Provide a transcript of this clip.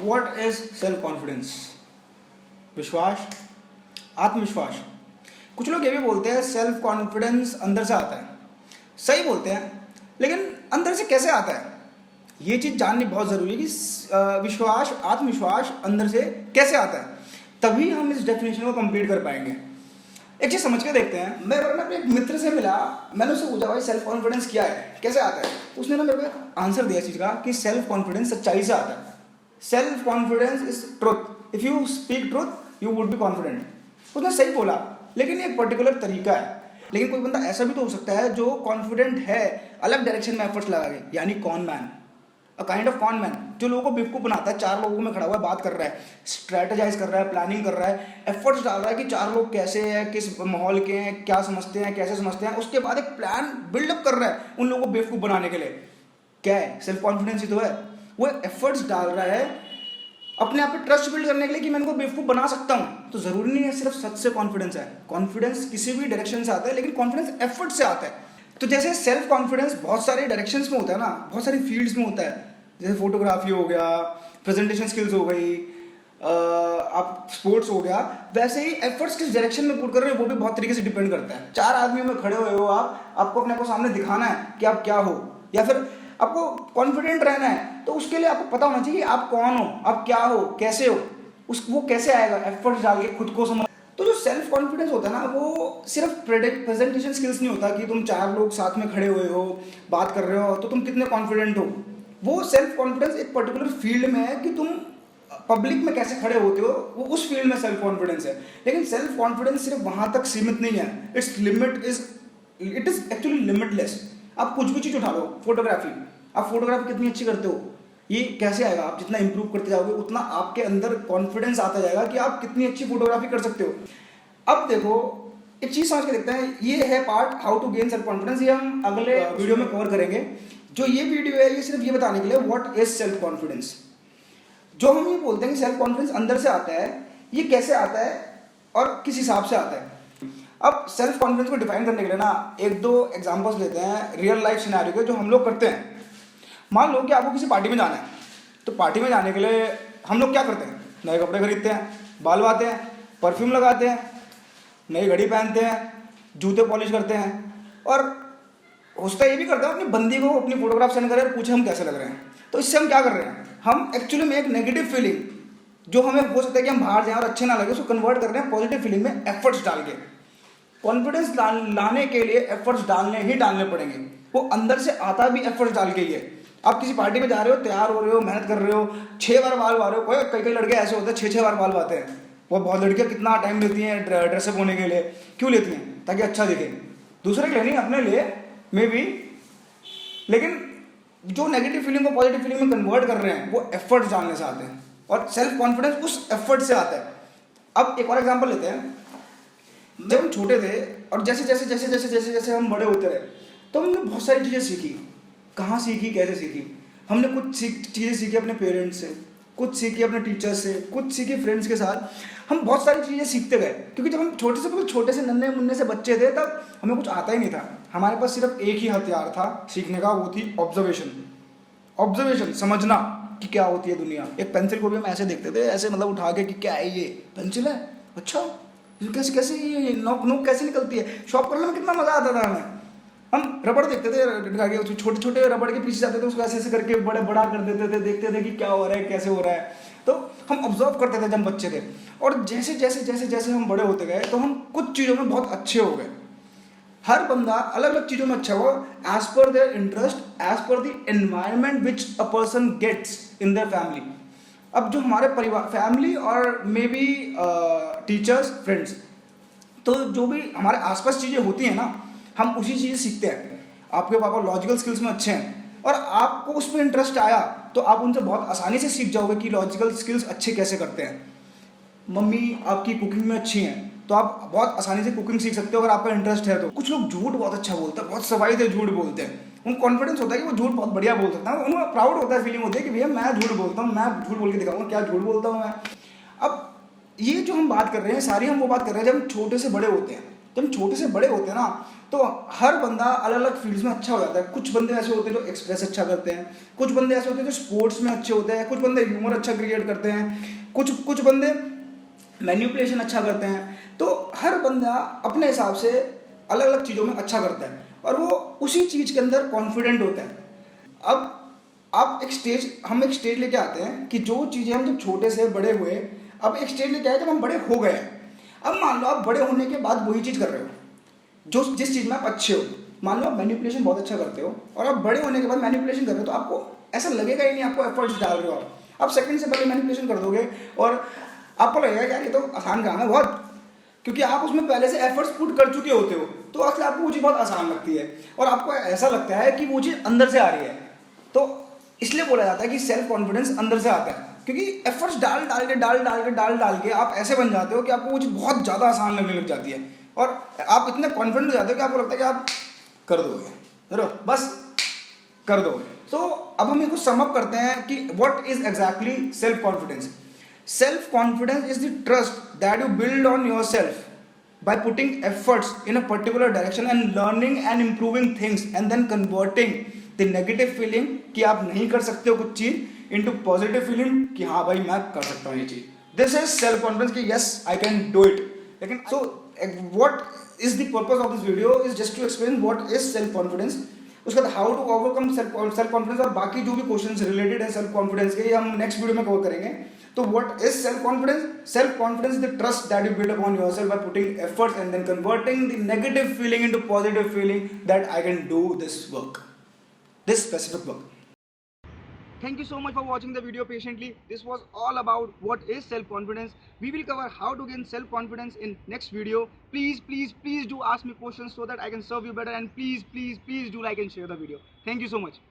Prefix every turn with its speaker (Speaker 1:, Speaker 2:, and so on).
Speaker 1: What is self confidence? विश्वास, आत्मविश्वास। कुछ लोग ये भी बोलते हैं सेल्फ कॉन्फिडेंस अंदर से आता है। सही बोलते हैं, लेकिन अंदर से कैसे आता है ये चीज़ जाननी बहुत ज़रूरी है कि विश्वास, आत्मविश्वास अंदर से कैसे आता है, तभी हम इस डेफिनेशन को कंप्लीट कर पाएंगे। एक चीज़ समझ के देखते हैं। मैं अपने एक मित्र से मिला, मैंने उससे पूछा भाई सेल्फ कॉन्फिडेंस क्या है, कैसे आता है? उसने ना मेरे को आंसर दिया इस चीज़ का कि सेल्फ कॉन्फिडेंस सच्चाई से आता है। Self confidence is truth, if you speak truth you would be confident. उसने सही बोला, लेकिन एक पर्टिकुलर तरीका है। लेकिन कोई बंदा ऐसा भी तो हो सकता है जो कॉन्फिडेंट है, अलग डायरेक्शन में एफर्ट्स लगा के, यानी cone man, a kind of cone man, जो लोगों को बेवकूफ़ बनाता है। चार लोगों में खड़ा हुआ है, बात कर रहा है, स्ट्रेटेजाइज कर रहा है, प्लानिंग कर रहा है, एफर्ट्स डाल रहा है कि चार लोग कैसे हैं, किस माहौल के हैं, क्या समझते हैं, कैसे समझते हैं। उसके बाद एक प्लान बिल्डअप कर रहा है उन लोगों को बेवकूफ़ बनाने के लिए। क्या है? सेल्फ कॉन्फिडेंस ही तो है। वो एफर्ट्स डाल रहा है अपने आप पे ट्रस्ट बिल्ड करने के लिए कि मैं इनको बेवकूफ़ बना सकता हूँ। तो ज़रूरी नहीं है सिर्फ सच से कॉन्फिडेंस है। कॉन्फिडेंस किसी भी डायरेक्शन से आता है, लेकिन कॉन्फिडेंस एफर्ट से आता है। तो जैसे सेल्फ कॉन्फिडेंस बहुत सारे डायरेक्शंस में होता है ना, बहुत सारी फील्ड्स में होता है। जैसे फोटोग्राफी हो गया, प्रेजेंटेशन स्किल्स हो गई, आप स्पोर्ट्स हो गया, वैसे ही एफर्ट्स किस डायरेक्शन में पुट कर रहे हो वो भी बहुत तरीके से डिपेंड करता है। चार आदमियों में खड़े हुए हो आपको अपने को सामने दिखाना है कि आप क्या हो, या फिर आपको कॉन्फिडेंट रहना है, तो उसके लिए आपको पता होना चाहिए आप कौन हो, आप क्या हो, कैसे हो। वो कैसे आएगा? एफर्ट्स डाल के खुद को समझ। तो जो सेल्फ कॉन्फिडेंस होता है ना, वो सिर्फ प्रेजेंटेशन स्किल्स नहीं होता कि तुम चार लोग साथ में खड़े हुए हो, बात कर रहे हो तो तुम कितने कॉन्फिडेंट हो। वो सेल्फ कॉन्फिडेंस एक पर्टिकुलर फील्ड में है कि तुम पब्लिक में कैसे खड़े होते हो, वो उस फील्ड में सेल्फ कॉन्फिडेंस है। लेकिन सेल्फ कॉन्फिडेंस सिर्फ वहां तक सीमित नहीं है। It is actually limitless. आप कुछ भी चीज़ उठा लो, आप फोटोग्राफी कितनी अच्छी करते हो, ये कैसे आएगा? आप जितना इंप्रूव करते जाओगे उतना आपके अंदर कॉन्फिडेंस आता जाएगा कि आप कितनी अच्छी फोटोग्राफी कर सकते हो। अब देखो, एक चीज़ समझ के देखते हैं। ये है part how to gain self confidence, ये हम अगले वीडियो में कवर करेंगे। जो ये वीडियो है ये सिर्फ ये बताने के लिए व्हाट इज सेल्फ कॉन्फिडेंस। जो हम ये बोलते हैं कि सेल्फ कॉन्फिडेंस अंदर से आता है, ये कैसे आता है और किस हिसाब से आता है। अब सेल्फ कॉन्फिडेंस को डिफाइन करने के लिए ना एक दो एग्जांपल्स लेते हैं रियल लाइफ सिनेरियो के, जो हम लोग करते हैं। मान लो कि आपको किसी पार्टी में जाना है, तो पार्टी में जाने के लिए हम लोग क्या करते हैं? नए कपड़े खरीदते हैं, बाल बाते हैं, परफ्यूम लगाते हैं, नई घड़ी पहनते हैं, जूते पॉलिश करते हैं, और होता ये भी करते हैं अपनी बंदी को अपनी फोटोग्राफ सेंड करें और पूछे हम कैसे लग रहे हैं। तो इससे हम क्या कर रहे हैं? हम एक्चुअली में एक नेगेटिव फीलिंग, जो हमें हो सकता है कि हम बाहर जाएं और अच्छे ना लगे, उसको कन्वर्ट कर रहे हैं पॉजिटिव फीलिंग में एफर्ट्स डाल के। कॉन्फिडेंस लाने के लिए एफर्ट्स डालने पड़ेंगे। वो अंदर से आता भी एफर्ट्स डाल के ही है। आप किसी पार्टी में जा रहे हो, तैयार हो रहे हो, मेहनत कर रहे हो, 6 बार बाल बा रहे हो। कई लड़के ऐसे होते हैं 6 बार बाल बाते हैं। वो बहुत लड़कियां कितना टाइम लेती हैं ड्रेसअप होने के लिए। क्यों लेती हैं? ताकि अच्छा दिखे, दूसरे के लिए नहीं, अपने लिए मे बी। लेकिन जो नेगेटिव फीलिंग को पॉजिटिव फीलिंग में कन्वर्ट कर रहे हैं वो एफर्ट्स डालने से आते हैं, और सेल्फ कॉन्फिडेंस उस एफर्ट से आता है। अब एक और एग्जांपल लेते हैं। जब हम छोटे थे और जैसे जैसे जैसे जैसे जैसे जैसे हम बड़े होते रहे, तो हमने बहुत सारी चीज़ें सीखी। कहाँ सीखी, कैसे सीखी? हमने कुछ चीज़ें सीखी अपने पेरेंट्स से, कुछ सीखी अपने टीचर्स से, कुछ सीखी फ्रेंड्स के साथ। हम बहुत सारी चीज़ें सीखते गए, क्योंकि जब हम छोटे से नन्हे मुन्ने से बच्चे थे, तब हमें कुछ आता ही नहीं था। हमारे पास सिर्फ एक ही हथियार था सीखने का, वो थी ऑब्जर्वेशन, समझना कि क्या होती है दुनिया। एक पेंसिल को भी हम ऐसे देखते थे, ऐसे मतलब उठा के कि क्या है, ये पेंसिल है, अच्छा कैसे कैसे ये नोक कैसे निकलती है। शॉप करने में कितना मज़ा आता था हमें। हम रबड़ देखते थे, छोटे छोटे रबड़ के पीछे जाते थे, उसको ऐसे ऐसे करके बड़ा कर देते थे, देखते थे कि क्या हो रहा है, कैसे हो रहा है। तो हम ऑब्जर्व करते थे जब बच्चे थे। और जैसे जैसे जैसे जैसे हम बड़े होते गए, तो हम कुछ चीज़ों में बहुत अच्छे हो गए। हर बंदा अलग अलग चीज़ों में अच्छा हो, as per their interest, as per the environment which a person gets in their family. अब जो हमारे परिवार, फैमिली और मे बी टीचर्स, फ्रेंड्स, तो जो भी हमारे आसपास चीज़ें होती हैं ना, हम उसी चीज़ें सीखते हैं। आपके पापा लॉजिकल स्किल्स में अच्छे हैं और आपको उसमें इंटरेस्ट आया, तो आप उनसे बहुत आसानी से सीख जाओगे कि लॉजिकल स्किल्स अच्छे कैसे करते हैं। मम्मी आपकी कुकिंग में अच्छी हैं, तो आप बहुत आसानी से कुकिंग सीख सकते हो अगर आपका इंटरेस्ट है तो। कुछ लोग झूठ बहुत अच्छा बोलते हैं, बहुत सफाई से झूठ बोलते हैं। उनको कॉन्फिडेंस होता है कि वो झूठ बहुत बढ़िया बोल सकता है, उनको प्राउड होता है, फीलिंग होती है कि भैया मैं झूठ बोलता हूँ, मैं झूठ बोल के दिखाऊंगा क्या झूठ बोलता हूँ मैं। अब ये जो हम बात कर रहे हैं सारी, हम वो बात कर रहे हैं जब हम छोटे से बड़े होते हैं। जब हम छोटे से बड़े होते हैं ना, तो हर बंदा अलग अलग फील्ड्स में अच्छा हो जाता है। कुछ बंदे ऐसे होते हैं जो एक्सप्रेस अच्छा करते हैं, कुछ बंदे ऐसे होते हैं जो स्पोर्ट्स में अच्छे होते हैं, कुछ बंदे ह्यूमर अच्छा क्रिएट करते हैं, कुछ कुछ बंदे मैन्युपुलेशन अच्छा करते हैं। तो हर बंदा अपने हिसाब से अलग अलग चीज़ों में अच्छा करता है और वो उसी चीज़ के अंदर कॉन्फिडेंट होता है। अब हम एक स्टेज लेके आते हैं कि जो चीज़ें हम जब छोटे से बड़े हुए, अब एक स्टेज लेके आए जब हम बड़े हो गए हैं। अब मान लो आप बड़े होने के बाद वही चीज़ कर रहे हो जो जिस चीज़ में आप अच्छे हो। मान लो आप मैनिपुलेशन बहुत अच्छा करते हो और आप बड़े होने के बाद मैनिपुलेशन कर रहे हो, तो आपको ऐसा लगेगा ही नहीं आपको एफर्ट्स डाल रहे हो। आप सेकंड से पहले मैनिपुलेशन कर दोगे और आपको लगेगा यार ये तो आसान काम है बहुत, क्योंकि आप उसमें पहले से एफर्ट्स पुट कर चुके होते हो, तो असली आपको वो चीज़ बहुत आसान लगती है और आपको ऐसा लगता है कि वो चीज़ अंदर से आ रही है। तो इसलिए बोला जाता है कि सेल्फ कॉन्फिडेंस अंदर से आता है, क्योंकि एफर्ट्स डाल के आप ऐसे बन जाते हो कि आपको वो चीज़ बहुत ज़्यादा आसान लगने लग जाती है और आप इतने कॉन्फिडेंट हो जाते हो कि आपको लगता है कि आप कर दोगे, चलो बस कर दोगे। तो अब हम इसको सम अप करते हैं कि what is exactly self confidence. Self confidence is the trust that you build on your self by putting efforts in a particular direction and learning and improving things and then converting the negative feeling कि आप नहीं कर सकते हो कुछ चीज into positive feeling कि हाँ भाई मैं कर सकता हूँ ये चीज। This is self confidence कि yes I can do it। लेकिन so what is the purpose of this video is just to explain what is self confidence, उसके बाद how to overcome self confidence और बाकी जो भी क्वेश्चंस रिलेटेड है self confidence के, ये हम नेक्स्ट वीडियो में कवर करेंगे। तो what is self confidence? Self confidence the trust that you build upon yourself by putting efforts and then converting the negative feeling into positive feeling that I can do this work, this specific work. Thank you so much for watching the video patiently. This was all about what is self-confidence. We will cover how to gain self-confidence in next video. Please do ask me questions so that I can serve you better, and please do like and share the video. Thank you so much.